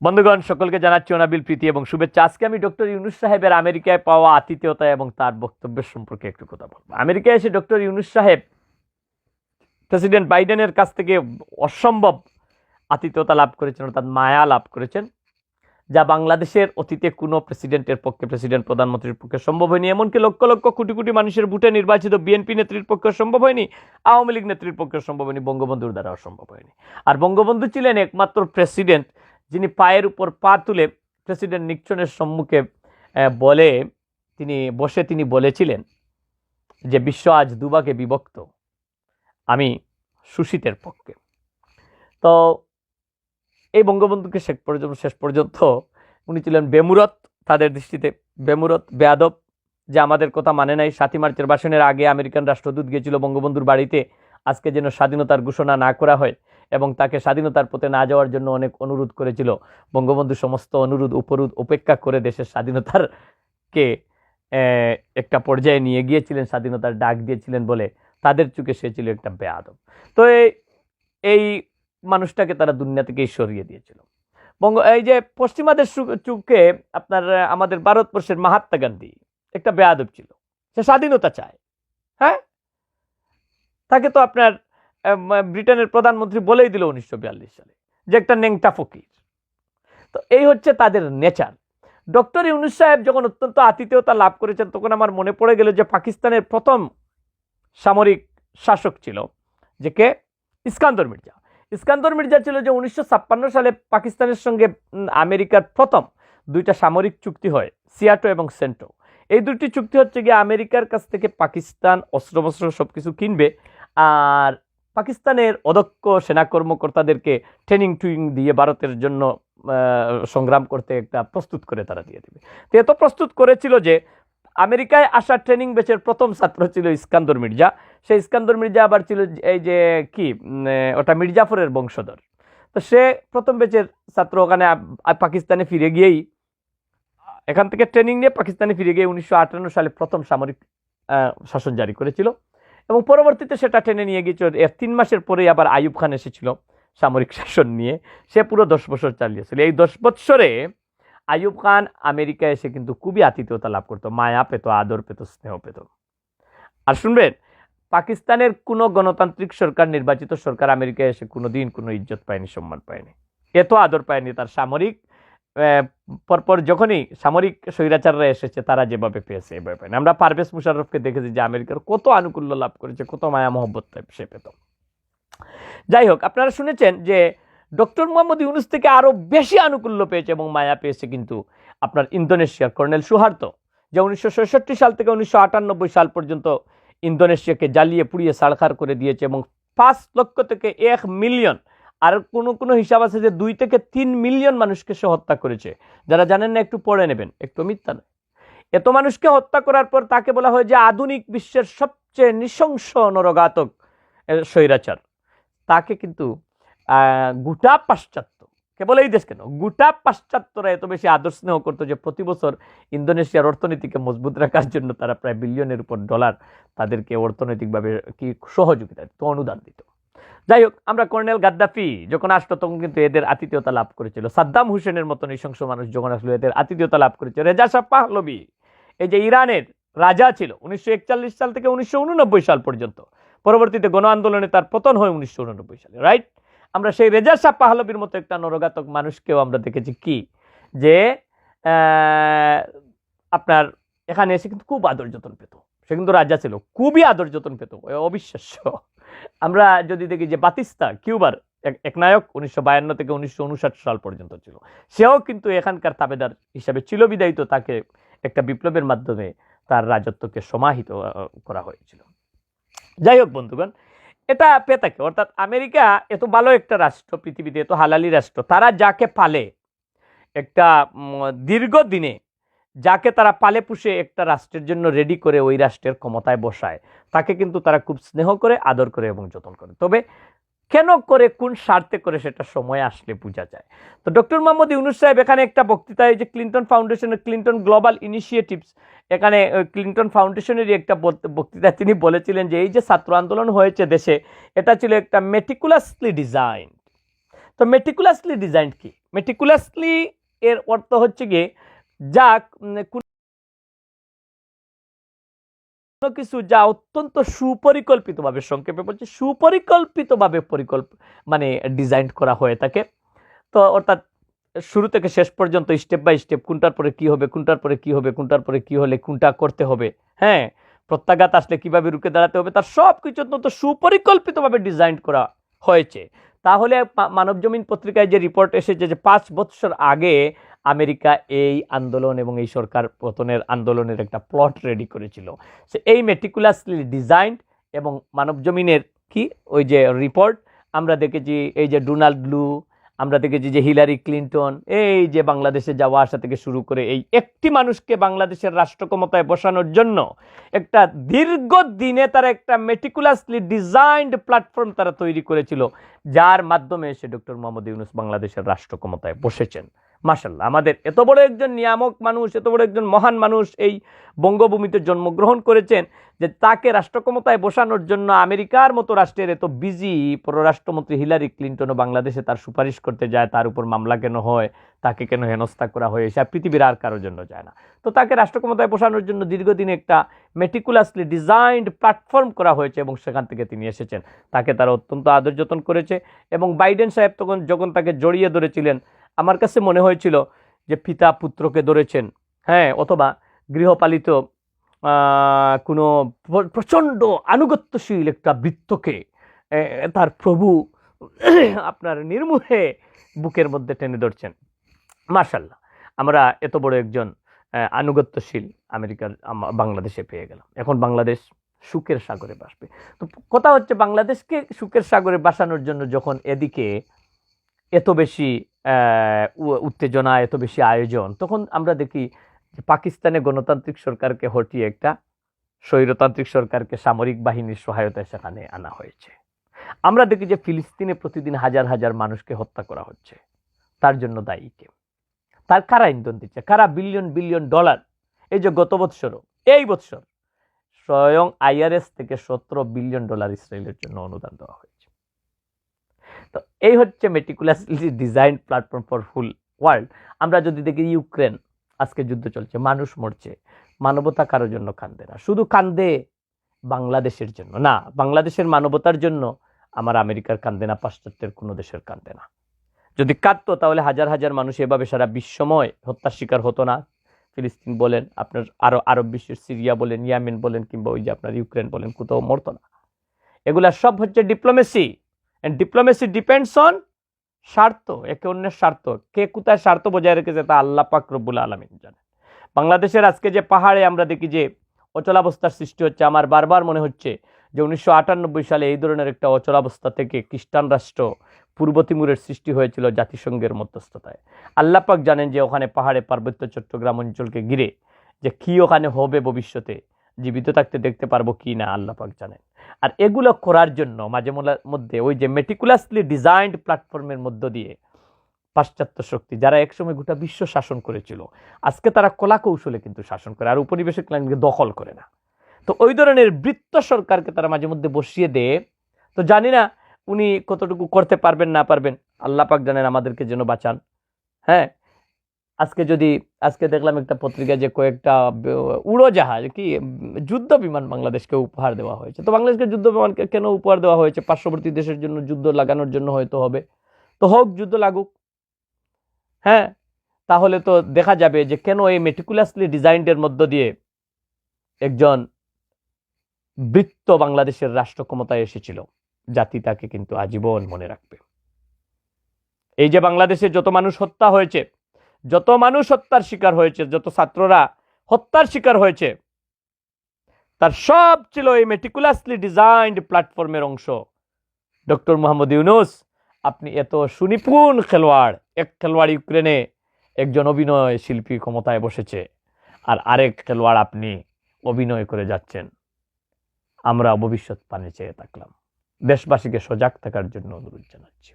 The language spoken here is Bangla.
বন্ধুগণ, সকলকে জানাচ্ছি অনাবিল প্রীতি এবং শুভেচ্ছা। আজকে আমি ডক্টর ইউনূস সাহেবের আমেরিকায় পাওয়া আতিথেয়তা এবং তার বক্তব্যের সম্পর্কে একটু কথা বলবো। আমেরিকায় এসে ডক্টর ইউনূস সাহেব প্রেসিডেন্ট বাইডেনের কাছ থেকে অসম্ভব আতিথেয়তা লাভ করেছেন, অর্থাৎ মায়া লাভ করেছেন, যা বাংলাদেশের অতীতে কোনো প্রেসিডেন্টের পক্ষে, প্রেসিডেন্ট প্রধানমন্ত্রীর পক্ষে সম্ভব হয়নি। এমনকি লক্ষ লক্ষ কোটি কোটি মানুষের ভোটে নির্বাচিত বিএনপি নেত্রীর পক্ষে সম্ভব হয়নি, আওয়ামী লীগ নেত্রীর পক্ষে সম্ভব হয়নি, বঙ্গবন্ধুর দ্বারাও সম্ভব হয়নি। আর বঙ্গবন্ধু ছিলেন একমাত্র প্রেসিডেন্ট যিনি পায়ের উপর পা তুলে প্রেসিডেন্ট নিক্সনের সম্মুখে তিনি বলেছিলেন যে বিশ্ব আজ দুভাগে বিভক্ত, আমি সুশীতের পক্ষে। তো এই বঙ্গবন্ধুকে শেষ পর্যন্ত উনি ছিলেন বেমুরত, তাদের দৃষ্টিতে বেমুরত, বেয়াদব, যে আমাদের কথা মানে নাই। 7ই মার্চের ভাষণের আগে আমেরিকান রাষ্ট্রদূত গিয়েছিল বঙ্গবন্ধুর বাড়িতে, আজকে যেন স্বাধীনতার ঘোষণা না করা হয়, এবং তাকে স্বাধীনতার পথে না যাওয়ার জন্য অনেক অনুরোধ করেছিল। বঙ্গবন্ধু সমস্ত অনুরোধ উপেক্ষা করে দেশের স্বাধীনতারকে একটা পর্যায়ে নিয়ে গিয়েছিলেন, স্বাধীনতার ডাক দিয়েছিলেন বলে তাদের চোখে সে ছিল একটা বেয়াদব। তো এই মানুষটাকে তারা দুনিয়া থেকেই সরিয়ে দিয়েছিল। এই যে পশ্চিমাদের চোখে আপনার আমাদের ভারতবর্ষের মহাত্মা গান্ধী একটা বেয়াদব ছিল, সে স্বাধীনতা চায়। হ্যাঁ, তাকে তো আপনার ব্রিটেনের প্রধানমন্ত্রী বলেই দিল 1942 সালে যে একটা নেংটা ফকির। তো এই হচ্ছে তাদের নেচার। ডক্টর ইউনূস সাহেব যখন অত্যন্ত আতিথেয়তা লাভ করেছেন, তখন আমার মনে পড়ে গেল যে পাকিস্তানের প্রথম সামরিক শাসক ছিল যে কে, ইস্কান্দর মির্জা। ইস্কান্দর মির্জা ছিল যে 1956 সালে পাকিস্তানের সঙ্গে আমেরিকার প্রথম দুইটা সামরিক চুক্তি হয়, সিয়াটো এবং সেন্টো। এই দুটি চুক্তি হচ্ছে গিয়ে আমেরিকার কাছ থেকে পাকিস্তান অস্ত্রবস্ত্র সবকিছু কিনবে, আর পাকিস্তানের অদক্ষ সেনা কর্মকর্তাদেরকে ট্রেনিং দিয়ে ভারতের জন্য সংগ্রাম করতে একটা প্রস্তুত করে তারা দিয়ে দেবে। তো এত প্রস্তুত করেছিল যে আমেরিকায় আসা ট্রেনিং ব্যাচের প্রথম ছাত্র ছিল ইস্কান্দর মির্জা। সেই ইস্কান্দর মির্জা আবার ছিল এই যে কি ওটা মির্জাফরের বংশধর। তো সে প্রথম ব্যাচের ছাত্র, ওখানে পাকিস্তানে ফিরে গিয়েই এখান থেকে ট্রেনিং নিয়ে পাকিস্তানে ফিরে গিয়ে 1958 সালে প্রথম সামরিক শাসন জারি করেছিল, এবং পরবর্তীতে সেটা টেনে নিয়ে গিয়েছিল। এর 3 মাসের পরেই আবার আইয়ুব খান এসেছিল সামরিক শাসন নিয়ে, সে পুরো 10 বছর চালিয়েছিল। এই 10 বছরে আইয়ুব খান আমেরিকায় এসে কিন্তু খুবই আতিথেয়তা লাভ করতো, মায়া পেত, আদর পেত, স্নেহ পেত। আর শুনবেন, পাকিস্তানের কোনো গণতান্ত্রিক সরকার, নির্বাচিত সরকার আমেরিকায় এসে কোনোদিন কোনো ইজ্জত পায়নি, সম্মান পায়নি, এত আদর পায়নি তার সামরিক পরপর যখনই সামরিক স্বৈরাচাররা এসেছে তারা যেভাবে পেয়েছে এভাবে পায়নি। আমরা পারভেজ মুশাররফকে দেখেছি যে আমেরিকার কত আনুকূল্য লাভ করেছে, কত মায়া মহব্বত সে পেত। যাই হোক, আপনারা শুনেছেন যে ডক্টর মোহাম্মদ ইউনূস থেকে আরো বেশি আনুকূল্য পেয়েছে এবং মায়া পেয়েছে কিন্তু আপনার ইন্দোনেশিয়ার কর্নেল সুহার্তো, যে 1966 সাল থেকে 1998 সাল পর্যন্ত ইন্দোনেশিয়াকে জ্বালিয়ে পুড়িয়ে ছাড়খাড় করে দিয়েছে, এবং 5 লক্ষ থেকে 1 মিলিয়ন, আর কোনো হিসাব আছে যে 2 থেকে 3 মিলিয়ন মানুষকে সে হত্যা করেছে। যারা জানেন না একটু পড়ে নেবেন, একটু মিথ্যা নয়। এত মানুষকে হত্যা করার পর তাকে বলা হয় যে আধুনিক বিশ্বের সবচেয়ে নৃশংস নরঘাতক স্বৈরাচার। তাকে কিন্তু গোটা পাশ্চাত্য, কেবল এই দেশ কেন, গোটা পাশ্চাত্যরা এত বেশি আদর স্নেহ করতো যে প্রতি বছর ইন্দোনেশিয়ার অর্থনীতিকে মজবুত রাখার জন্য তারা প্রায় বিলিয়নের উপর ডলার তাদেরকে অর্থনৈতিকভাবে কি সহযোগিতা দিত, অনুদান দিত। যাই হোক, আমরা কর্নেল গাদ্দাফি যখন আসলো তখন কিন্তু এদের আতিথেয়তা লাভ করেছিল। সাদ্দাম হুসেনের মতো নৃশংস মানুষ যখন আসলো এদের আতিথেয়তা লাভ করেছিল। রেজা শাহ পাহলভি, এই যে ইরানের রাজা ছিল 1941 সাল থেকে 1989 সাল পর্যন্ত, পরবর্তীতে গণ আন্দোলনে তার পতন হয় 1989 সালে, রাইট? আমরা সেই রেজা শাহ পাহলভীর মতো একটা নরঘাতক মানুষকেও আমরা দেখেছি কি, যে আপনার এখানে এসে কিন্তু খুব আদর যত্ন পেত। সে কিন্তু রাজা ছিল, খুবই আদর যত্ন পেত, অবিশ্বাস্য। আমরা যদি দেখি যে বাতিস্তা, কিউবার এক নায়ক, 1952 থেকে 1959 সাল পর্যন্ত ছিল, সেও কিন্তু এখানকার তাবেদার হিসাবে ছিল, বিদায়িত তাকে একটা বিপ্লবের মাধ্যমে তার রাজত্বকে সমাহিত করা হয়েছিল। যাই হোক বন্ধুগণ, এটা পেতাকে, অর্থাৎ আমেরিকা এত ভালো একটা রাষ্ট্র, পৃথিবীতে এত হালালি রাষ্ট্র, তারা যাকে পালে একটা দীর্ঘদিনে, যাকে তারা পালে পুষে একটা রাষ্ট্রের জন্য রেডি করে ওই রাষ্ট্রের ক্ষমতায় বসায়, তাকে কিন্তু তারা খুব স্নেহ করে, আদর করে এবং যত্ন করে। তবে কেন করে, কোন স্বার্থে করে, সেটা সময় আসলে বোঝা যায়। তো ডক্টর মোহাম্মদ ইউনূস সাহেব এখানে একটা বক্তৃতায়, যে ক্লিন্টন ফাউন্ডেশনের, ক্লিন্টন গ্লোবাল ইনিশিয়েটিভস, এখানে ক্লিন্টন ফাউন্ডেশনেরই একটা বক্তৃতায় তিনি বলেছিলেন যে এই যে ছাত্র আন্দোলন হয়েছে দেশে, এটা ছিল একটা মেটিকুলাসলি ডিজাইন। তো মেটিকুলাসলি ডিজাইন কি? মেটিকুলাসলি এর অর্থ হচ্ছে গিয়ে যা কোনো কিছু যা অত্যন্ত সুপরিকল্পিতভাবে, সংক্ষেপে বলছি সুপরিকল্পিতভাবে মানে ডিজাইন করা হয়ে থাকে। তো অর্থাৎ শুরু থেকে শেষ পর্যন্ত স্টেপ বাই স্টেপ কোনটার পরে কি হবে, কোনটার পরে কি হবে, কোনটার পরে কি হলে কোনটা করতে হবে, হ্যাঁ, প্রত্যাঘাত আসলে কিভাবে রুখে দাঁড়াতে হবে, তার সব কিছু অত্যন্ত সুপরিকল্পিতভাবে ডিজাইন করা হয়েছে। তাহলে মানবজমিন পত্রিকায় যে রিপোর্ট এসেছে যে 5 বছর আগে আমেরিকা এই আন্দোলন এবং এই সরকার পতনের আন্দোলনের একটা প্লট রেডি করেছিল, সে এই মেটিকুলাসলি ডিজাইন এবং মানবজমিনের কি ওই যে রিপোর্ট আমরা দেখেছি, এই যে ডোনাল্ড লু, আমরা দেখেছি যে হিলারি ক্লিন্টন, এই যে বাংলাদেশে যাওয়া আসা থেকে শুরু করে এই একটি মানুষকে বাংলাদেশের রাষ্ট্র ক্ষমতায় বসানোর জন্য একটা দীর্ঘদিনে তারা একটা মেটিকুলাসলি ডিজাইনড প্ল্যাটফর্ম তারা তৈরি করেছিল, যার মাধ্যমে এসে ডক্টর মোহাম্মদ ইউনূস বাংলাদেশের রাষ্ট্র ক্ষমতায় বসেছেন। মাশাআল্লাহ, আমাদের এত বড় একজন নিয়ামক মানুষ, এত বড় একজন মহান মানুষ এই বঙ্গভূমিতে জন্মগ্রহণ করেছেন যে তাকে রাষ্ট্র ক্ষমতায় বসানোর জন্য আমেরিকার মতো রাষ্ট্রের এত বিজি পররাষ্ট্রমন্ত্রী হিলারি ক্লিন্টনও বাংলাদেশে তার সুপারিশ করতে যায়, তার উপর মামলা কেন হয়, তাকে কেন হেনস্থা করা হয়, সে পৃথিবীর আর কারোর জন্য যায় না। তো তাকে রাষ্ট্র ক্ষমতায় বসানোর জন্য দীর্ঘদিনে একটা মেটিকুলাসলি ডিজাইনড প্ল্যাটফর্ম করা হয়েছে এবং সেখান থেকে তিনি এসেছেন। তাকে তারা অত্যন্ত আদর যত্ন করেছে এবং বাইডেন সাহেব যখন তাকে জড়িয়ে ধরেছিলেন, আমার কাছে মনে হয়েছিল যে পিতা পুত্রকে ধরেছেন, হ্যাঁ, অথবা গৃহপালিত কোনো প্রচণ্ড আনুগত্যশীল একটা বৃত্তকে তার প্রভু আপনার নির্মুহে বুকের মধ্যে টেনে ধরছেন। মাশাআল্লাহ, আমরা এত বড় একজন আনুগত্যশীল আমেরিকার বাংলাদেশে পেয়ে গেলাম। এখন বাংলাদেশ সুখের সাগরে ভাসবে। তো কথা হচ্ছে, বাংলাদেশকে সুখের সাগরে ভাসানোর জন্য যখন এদিকে এত বেশি উত্তেজনা, এত বেশি আয়োজন, তখন আমরা দেখি যে পাকিস্তানে গণতান্ত্রিক সরকারকে হটিয়ে একটা স্বৈরতান্ত্রিক সরকারকে সামরিক বাহিনীর সহায়তায় সেখানে আনা হয়েছে। আমরা দেখি যে ফিলিস্তিনে প্রতিদিন হাজার হাজার মানুষকে হত্যা করা হচ্ছে। তার জন্য দায়ী কে? তার কারা ইন্ধন দিচ্ছে? কারা বিলিয়ন বিলিয়ন ডলার? এই যে গত বৎসরও, এই বৎসর স্বয়ং IRS থেকে 17 বিলিয়ন ডলার ইসরায়েলের জন্য অনুদান দেওয়া হয়েছে। তো এই হচ্ছে meticulously design platform for full world. আমরা যদি দেখি ইউক্রেন, আজকে যুদ্ধ চলছে, মানুষ মরছে, মানবতা কারোর জন্য কান্দে না, শুধু কান্দে বাংলাদেশের জন্য। না, বাংলাদেশের মানবতার জন্য আমার আমেরিকার কান্দে না, পাশ্চাত্যের কোনো দেশের কান্দে না। যদি কাঁদতো তাহলে হাজার হাজার মানুষ এভাবে সারা বিশ্বময় হত্যার শিকার হতো না। ফিলিস্তিন বলেন, আপনার আরব বিশ্বের সিরিয়া বলেন, ইয়েমেন বলেন, কিংবা ওই যে আপনার ইউক্রেন বলেন, কোথাও মরতো না। এগুলা সব হচ্ছে diplomacy, and diplomacy depends on স্বার্থ, একে অন্যের স্বার্থ। কে কোথায় স্বার্থ বজায় রেখেছে তা আল্লাহ পাক রব্বুল আলামিন জানেন। বাংলাদেশের আজকে যে পাহাড়ে আমরা দেখি যে অচলাবস্থার সৃষ্টি হচ্ছে, আমার বারবার মনে হচ্ছে যে 1998 সালে এই ধরনের একটা অচলাবস্থা থেকে খ্রিস্টান রাষ্ট্র পূর্ব তিমুরের সৃষ্টি হয়েছিল জাতিসংঘের মধ্যস্থতায়। আল্লাহ পাক জানেন যে ওখানে পাহাড়ে পার্বত্য চট্টগ্রাম অঞ্চলকে ঘিরে যে কি ওখানে হবে ভবিষ্যতে, জীবিত থাকতে দেখতে পারবো কি না আল্লাহ পাক জানেন। আর এগুলো করার জন্য মাঝে মধ্যে ওই যে মেটিকুলাসলি ডিজাইনড প্ল্যাটফর্মের মধ্য দিয়ে পাশ্চাত্য শক্তি, যারা একসময় গোটা বিশ্ব শাসন করেছিল, আজকে তারা কলা কৌশলে কিন্তু শাসন করে, আর উপনিবেশিক লাইনকে দখল করে না। তো ওই ধরনের বৃত্ত সরকারকে তারা মাঝে মধ্যে বসিয়ে দেয়। তো জানি না উনি কতটুকু করতে পারবেন না পারবেন, আল্লাহ পাক জানেন, আমাদেরকে যেন বাঁচান। হ্যাঁ, আজকে দেখলাম একটা পত্রিকায় যে কয়েকটা উড়োজাহাজ কি যুদ্ধ বিমান বাংলাদেশকে উপহার দেওয়া হয়েছে। তো বাংলাদেশকে যুদ্ধ বিমানকে কেন উপহার দেওয়া হয়েছে? পার্শ্ববর্তী দেশের জন্য যুদ্ধ লাগানোর জন্য হয়তো হবে, তো হোক, যুদ্ধ লাগুক। হ্যাঁ, তাহলে তো দেখা যাবে যে কেন এই মেটিকুলাসলি ডিজাইনডের মধ্য দিয়ে একজন বৃত্ত বাংলাদেশের রাষ্ট্র ক্ষমতায় এসেছিল, জাতি তাকে কিন্তু আজীবন মনে রাখবে। এই যে বাংলাদেশে যত মানুষ হত্যা হয়েছে, যত মানুষ হত্যার শিকার হয়েছে, যত ছাত্ররা হত্যার শিকার হয়েছে, তার সব ছিল এই মেটিকুলাসলি ডিজাইনড প্ল্যাটফর্মের অংশ। ডক্টর মোহাম্মদ ইউনূস, আপনি এত সুনিপুণ খেলোয়াড়, এক খেলোয়াড় ইউক্রেনে একজন অভিনয় শিল্পী ক্ষমতায় বসেছে, আর আরেক খেলোয়াড় আপনি অভিনয় করে যাচ্ছেন। আমরা ভবিষ্যৎ পানে চেয়ে থাকলাম। দেশবাসীকে সজাগ থাকার জন্য অনুরোধ জানাচ্ছি।